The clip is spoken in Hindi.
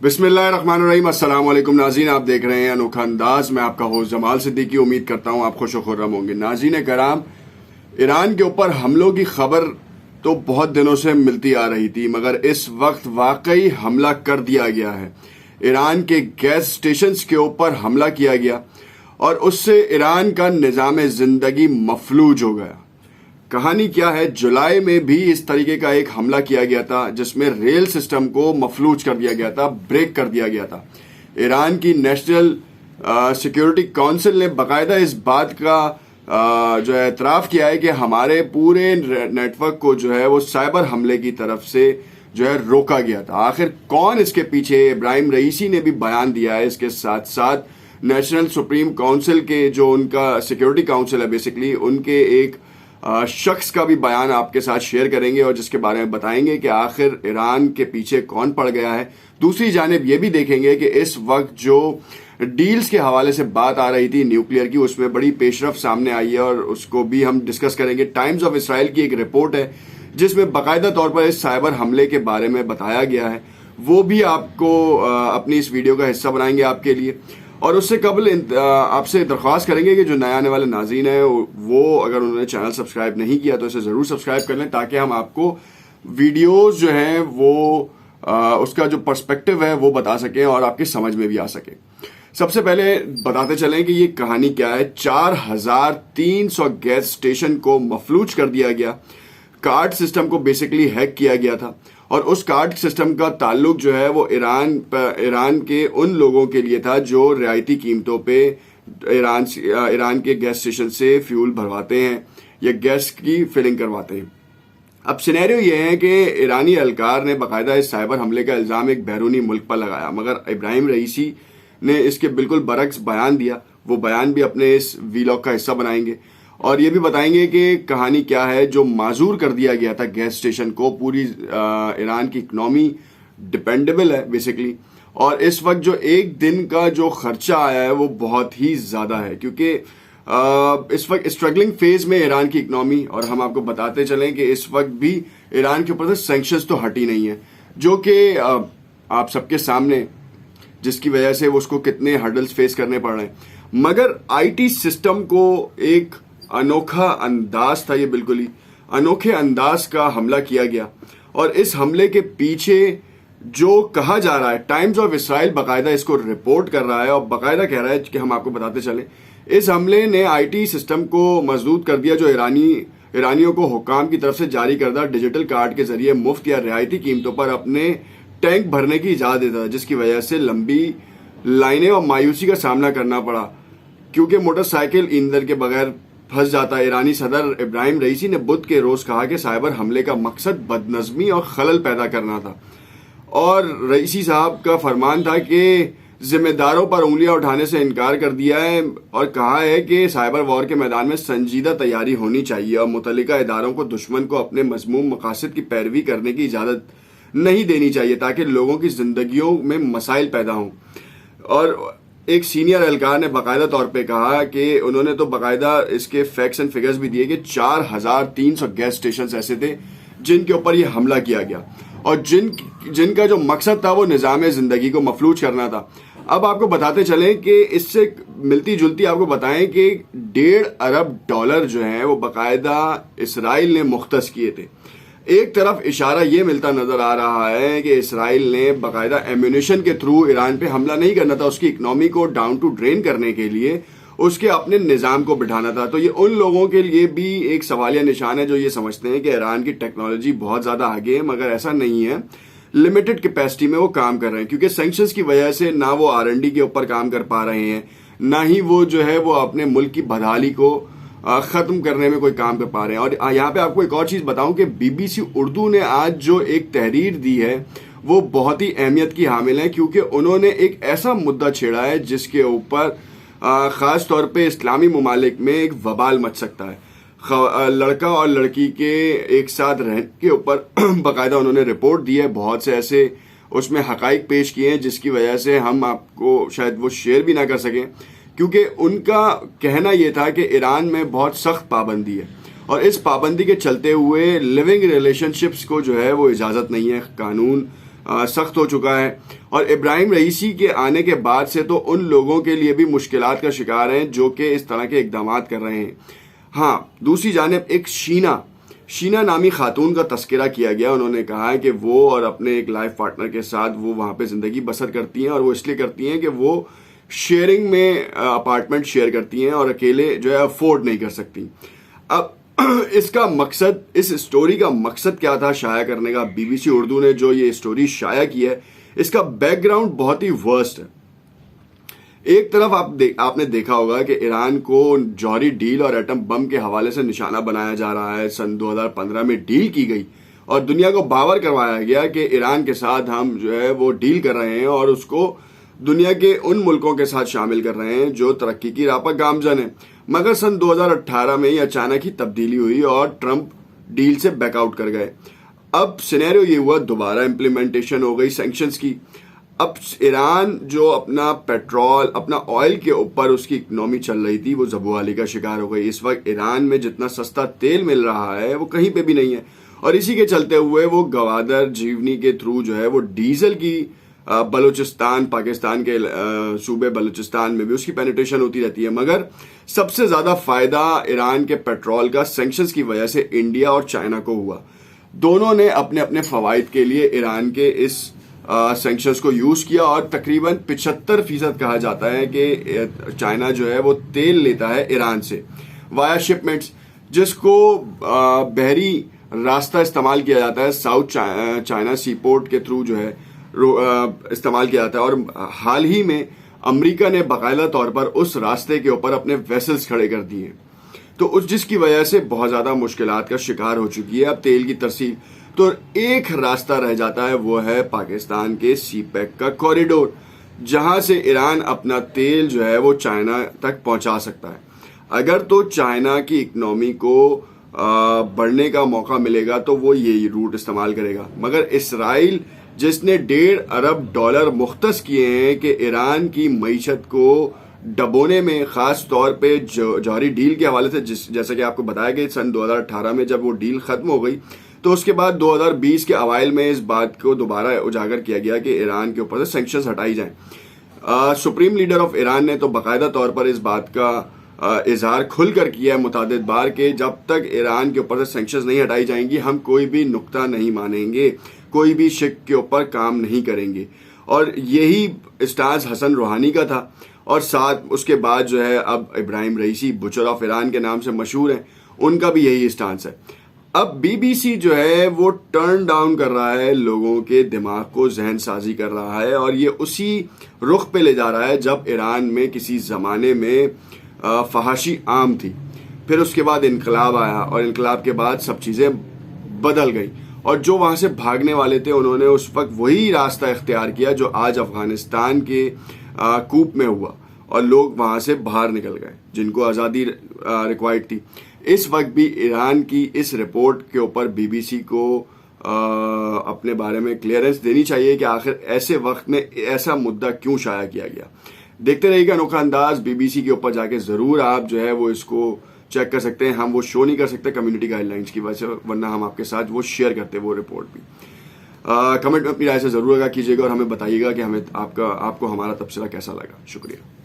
बिस्मिल्लाहिर्रहमानिर्रहीम। अस्सलाम वालेकुम नाज़रीन, आप देख रहे हैं अनोखा अंदाज। मैं आपका होस्ट जमाल सिद्दीकी। उम्मीद करता हूं आप खुश खुर्रम होंगे। नाज़रीन कराम, ईरान के ऊपर हमलों की खबर तो बहुत दिनों से मिलती आ रही थी, मगर इस वक्त वाकई हमला कर दिया गया है। ईरान के गैस स्टेशंस के ऊपर हमला किया गया और उससे ईरान का निज़ाम ज़िंदगी मफलूज हो गया। कहानी क्या है? जुलाई में भी इस तरीके का एक हमला किया गया था जिसमें रेल सिस्टम को मफलूज कर दिया गया था, ब्रेक कर दिया गया था। ईरान की नेशनल सिक्योरिटी काउंसिल ने बाकायदा इस बात का जो है एतराफ़ किया है कि हमारे पूरे नेटवर्क को जो है वो साइबर हमले की तरफ से जो है रोका गया था। आखिर कौन इसके पीछे? इब्राहिम रईसी ने भी बयान दिया है। इसके साथ साथ नेशनल सुप्रीम काउंसिल के जो उनका सिक्योरिटी काउंसिल है, बेसिकली उनके एक शख्स का भी बयान आपके साथ शेयर करेंगे और जिसके बारे में बताएंगे कि आखिर ईरान के पीछे कौन पड़ गया है। दूसरी जानिब ये भी देखेंगे कि इस वक्त जो डील्स के हवाले से बात आ रही थी न्यूक्लियर की, उसमें बड़ी पेशरफ सामने आई है और उसको भी हम डिस्कस करेंगे। टाइम्स ऑफ इसराइल की एक रिपोर्ट है जिसमें बाकायदा तौर पर इस साइबर हमले के बारे में बताया गया है, वो भी आपको अपनी इस वीडियो का हिस्सा बनाएंगे आपके लिए। और उससे कबल आपसे दरख्वास्त करेंगे कि जो नए आने वाले नाज़रीन हैं वो अगर उन्होंने चैनल सब्सक्राइब नहीं किया तो इसे ज़रूर सब्सक्राइब कर लें, ताकि हम आपको वीडियोस जो हैं वो उसका जो पर्सपेक्टिव है वो बता सकें और आपकी समझ में भी आ सके। सबसे पहले बताते चलें कि ये कहानी क्या है। 4300 गैस स्टेशन को मफलूज कर दिया गया। कार्ड सिस्टम को बेसिकली हैक किया गया था और उस कार्ड सिस्टम का ताल्लुक जो है वो ईरान के उन लोगों के लिए था जो रियायती कीमतों पे ईरान के गैस स्टेशन से फ्यूल भरवाते हैं या गैस की फिलिंग करवाते हैं। अब सिनेरियो ये है कि ईरानी एहलकार ने बाकायदा इस साइबर हमले का इल्ज़ाम एक बैरूनी मुल्क पर लगाया, मगर इब्राहिम रईसी ने इसके बिल्कुल बरक्स बयान दिया। वो बयान भी अपने इस वीलॉग का हिस्सा बनाएंगे और ये भी बताएंगे कि कहानी क्या है जो माजूर कर दिया गया था गैस स्टेशन को। पूरी ईरान की इकनॉमी डिपेंडेबल है बेसिकली, और इस वक्त जो एक दिन का जो खर्चा आया है वो बहुत ही ज़्यादा है, क्योंकि इस वक्त स्ट्रगलिंग फेज में ईरान की इकनॉमी। और हम आपको बताते चलें कि इस वक्त भी ईरान के ऊपर से सैंक्शंस तो हटी नहीं है, जो कि आप सबके सामने, जिसकी वजह से उसको कितने हर्डल्स फेस करने पड़ रहे हैं। मगर आईटी सिस्टम को एक अनोखा अंदाज था, ये बिल्कुल ही अनोखे अंदाज का हमला किया गया। और इस हमले के पीछे जो कहा जा रहा है, टाइम्स ऑफ इसराइल बाकायदा इसको रिपोर्ट कर रहा है और बाकायदा कह रहा है कि हम आपको बताते चलें, इस हमले ने आईटी सिस्टम को मजबूत कर दिया जो ईरानियों को हुक्काम की तरफ से जारी करदा डिजिटल कार्ड के जरिए मुफ्त या रियायती कीमतों पर अपने टैंक भरने की इजाजत देता था, जिसकी वजह से लंबी लाइनें और मायूसी का सामना करना पड़ा, क्योंकि मोटरसाइकिल ईंधन के बगैर फंस जाता है। ईरानी सदर इब्राहिम रईसी ने बुध के रोज कहा कि साइबर हमले का मकसद बदनज़मी और खलल पैदा करना था, और रईसी साहब का फरमान था कि जिम्मेदारों पर उंगलियां उठाने से इनकार कर दिया है और कहा है कि साइबर वॉर के मैदान में संजीदा तैयारी होनी चाहिए और मुतल्लिका इदारों को दुश्मन को अपने मज़मूम मकासद की पैरवी करने की इजाज़त नहीं देनी चाहिए, ताकि लोगों की जिंदगियों में मसाइल पैदा हों। और एक सीनियर एहलकार ने बाकायदा तौर पे कहा कि उन्होंने तो बाकायदा इसके फैक्ट्स एंड फिगर्स भी दिए कि 4300 गैस स्टेशन ऐसे थे जिनके ऊपर ये हमला किया गया और जिनका जो मकसद था वो निज़ाम ज़िंदगी को मफलूज करना था। अब आपको बताते चलें कि इससे मिलती जुलती आपको बताएं कि $1.5 अरब जो हैं वो बाकायदा इसराइल ने मुख्तस किए थे। एक तरफ इशारा ये मिलता नजर आ रहा है कि इसराइल ने बाकायदा एम्यूनिशन के थ्रू ईरान पे हमला नहीं करना था, उसकी इकनॉमी को डाउन टू ड्रेन करने के लिए उसके अपने निज़ाम को बिठाना था। तो ये उन लोगों के लिए भी एक सवालिया निशान है जो ये समझते हैं कि ईरान की टेक्नोलॉजी बहुत ज़्यादा आगे है, मगर ऐसा नहीं है। लिमिटेड कैपेसिटी में वो काम कर रहे हैं, क्योंकि सैंक्शंस की वजह से ना वो R&D के ऊपर काम कर पा रहे हैं, ना ही वो जो है वो अपने मुल्क की बदहाली को ख़त्म करने में कोई काम कर पा रहे हैं। और यहाँ पे आपको एक और चीज़ बताऊं कि BBC उर्दू ने आज जो एक तहरीर दी है वो बहुत ही अहमियत की हामिल है, क्योंकि उन्होंने एक ऐसा मुद्दा छेड़ा है जिसके ऊपर ख़ास तौर पे इस्लामी ममालिक में एक वबाल मच सकता है। लड़का और लड़की के एक साथ रहने के ऊपर बाकायदा उन्होंने रिपोर्ट दी है, बहुत से ऐसे उसमें हकाइक पेश किए हैं जिसकी वजह से हम आपको शायद वो शेयर भी ना कर सकें, क्योंकि उनका कहना यह था कि ईरान में बहुत सख्त पाबंदी है और इस पाबंदी के चलते हुए लिविंग रिलेशनशिप्स को जो है वो इजाज़त नहीं है। कानून सख्त हो चुका है। और इब्राहिम रईसी के आने के बाद से तो उन लोगों के लिए भी मुश्किलात का शिकार हैं जो कि इस तरह के इकदाम कर रहे हैं। हाँ, दूसरी जानिब एक शीना नामी खातून का तस्करा किया गया। उन्होंने कहा है कि वो और अपने एक लाइफ पार्टनर के साथ वो वहाँ पे ज़िंदगी बसर करती हैं, और वो इसलिए करती हैं कि वो शेयरिंग में अपार्टमेंट शेयर करती हैं और अकेले जो है अफोर्ड नहीं कर सकती। अब इसका मकसद, इस स्टोरी का मकसद क्या था शाया करने का? BBC उर्दू ने जो ये स्टोरी शाया की है, इसका बैकग्राउंड बहुत ही वर्स्ट है। एक तरफ आपने देखा होगा कि ईरान को जौहरी डील और एटम बम के हवाले से निशाना बनाया जा रहा है। सन 2015 में डील की गई और दुनिया को बावर करवाया गया कि ईरान के साथ हम जो है वो डील कर रहे हैं और उसको दुनिया के उन मुल्कों के साथ शामिल कर रहे हैं जो तरक्की की राह पर गामजन है। मगर सन 2018 में ही अचानक ही तब्दीली हुई और ट्रंप डील से बैकआउट कर गए। अब सिनेरियो ये हुआ, दोबारा इम्प्लीमेंटेशन हो गई सैंक्शंस की। अब ईरान जो अपना पेट्रोल, अपना ऑयल के ऊपर उसकी इकोनॉमी चल रही थी, वो ज़बूहाली का शिकार हो गई। इस वक्त ईरान में जितना सस्ता तेल मिल रहा है वो कहीं पे भी नहीं है, और इसी के चलते हुए वो गवादर जीवनी के थ्रू जो है वो डीजल की बलूचिस्तान, पाकिस्तान के सूबे बलूचिस्तान में भी उसकी पेनिट्रेशन होती रहती है। मगर सबसे ज्यादा फायदा ईरान के पेट्रोल का सैंक्शंस की वजह से इंडिया और चाइना को हुआ। दोनों ने अपने अपने फवाइद के लिए ईरान के इस सैंक्शंस को यूज किया, और तकरीबन 75% कहा जाता है कि चाइना जो है वो तेल लेता है ईरान से वाया शिपमेंट्स, जिसको बहरी रास्ता इस्तेमाल किया जाता है, साउथ चाइना सी पोर्ट के थ्रू जो है इस्तेमाल किया जाता है। और हाल ही में अमेरिका ने बाकायदा तौर पर उस रास्ते के ऊपर अपने वेसल्स खड़े कर दिए, तो उस जिसकी वजह से बहुत ज्यादा मुश्किलात का शिकार हो चुकी है अब तेल की तरसील। तो एक रास्ता रह जाता है, वो है पाकिस्तान के सीपैक का कॉरिडोर, जहां से ईरान अपना तेल जो है वो चाइना तक पहुंचा सकता है। अगर तो चाइना की इकोनॉमी को बढ़ने का मौका मिलेगा तो वो ये रूट इस्तेमाल करेगा। मगर इसराइल, जिसने $1.5 अरब मुख्तस किए हैं कि ईरान की मईशत को डबोने में, खास तौर पे जौहरी डील के हवाले से, जैसा कि आपको बताया गया सन 2018 में जब वो डील खत्म हो गई, तो उसके बाद 2020 के अवाइल में इस बात को दोबारा उजागर किया गया कि ईरान के ऊपर से सैंक्शंस हटाई जाएं। सुप्रीम लीडर ऑफ ईरान ने तो बाकायदा तौर पर इस बात का इजहार खुलकर किया है मुतादिद बार के जब तक ईरान के ऊपर से सैंक्शंस नहीं हटाई जाएंगी हम कोई भी नुक्ता नहीं मानेंगे, कोई भी शिक के ऊपर काम नहीं करेंगे। और यही स्टांस हसन रूहानी का था, और साथ उसके बाद जो है अब इब्राहिम रईसी, बुचर ऑफ ईरान के नाम से मशहूर हैं, उनका भी यही स्टांस है। अब BBC जो है वो टर्न डाउन कर रहा है, लोगों के दिमाग को जहन साजी कर रहा है, और ये उसी रुख पे ले जा रहा है जब ईरान में किसी जमाने में फहाशी आम थी, फिर उसके बाद इनकलाब आया, और इनकलाब के बाद सब चीजें बदल गई, और जो वहां से भागने वाले थे उन्होंने उस वक्त वही रास्ता इख्तियार किया जो आज अफगानिस्तान के कूप में हुआ, और लोग वहां से बाहर निकल गए जिनको आज़ादी रिक्वायर्ड थी। इस वक्त भी ईरान की इस रिपोर्ट के ऊपर BBC को अपने बारे में क्लियरेंस देनी चाहिए कि आखिर ऐसे वक्त में ऐसा मुद्दा क्यों शाया किया गया। देखते रहिएगा अनोखा अंदाज। BBC के ऊपर जाके जरूर आप जो है वो इसको चेक कर सकते हैं। हम वो शो नहीं कर सकते कम्युनिटी गाइडलाइंस की वजह से, वरना हम आपके साथ वो शेयर करते वो रिपोर्ट भी। कमेंट में अपनी राय से जरूर आगाह कीजिएगा और हमें बताइएगा कि हमें आपको हमारा तबसरा कैसा लगा। शुक्रिया।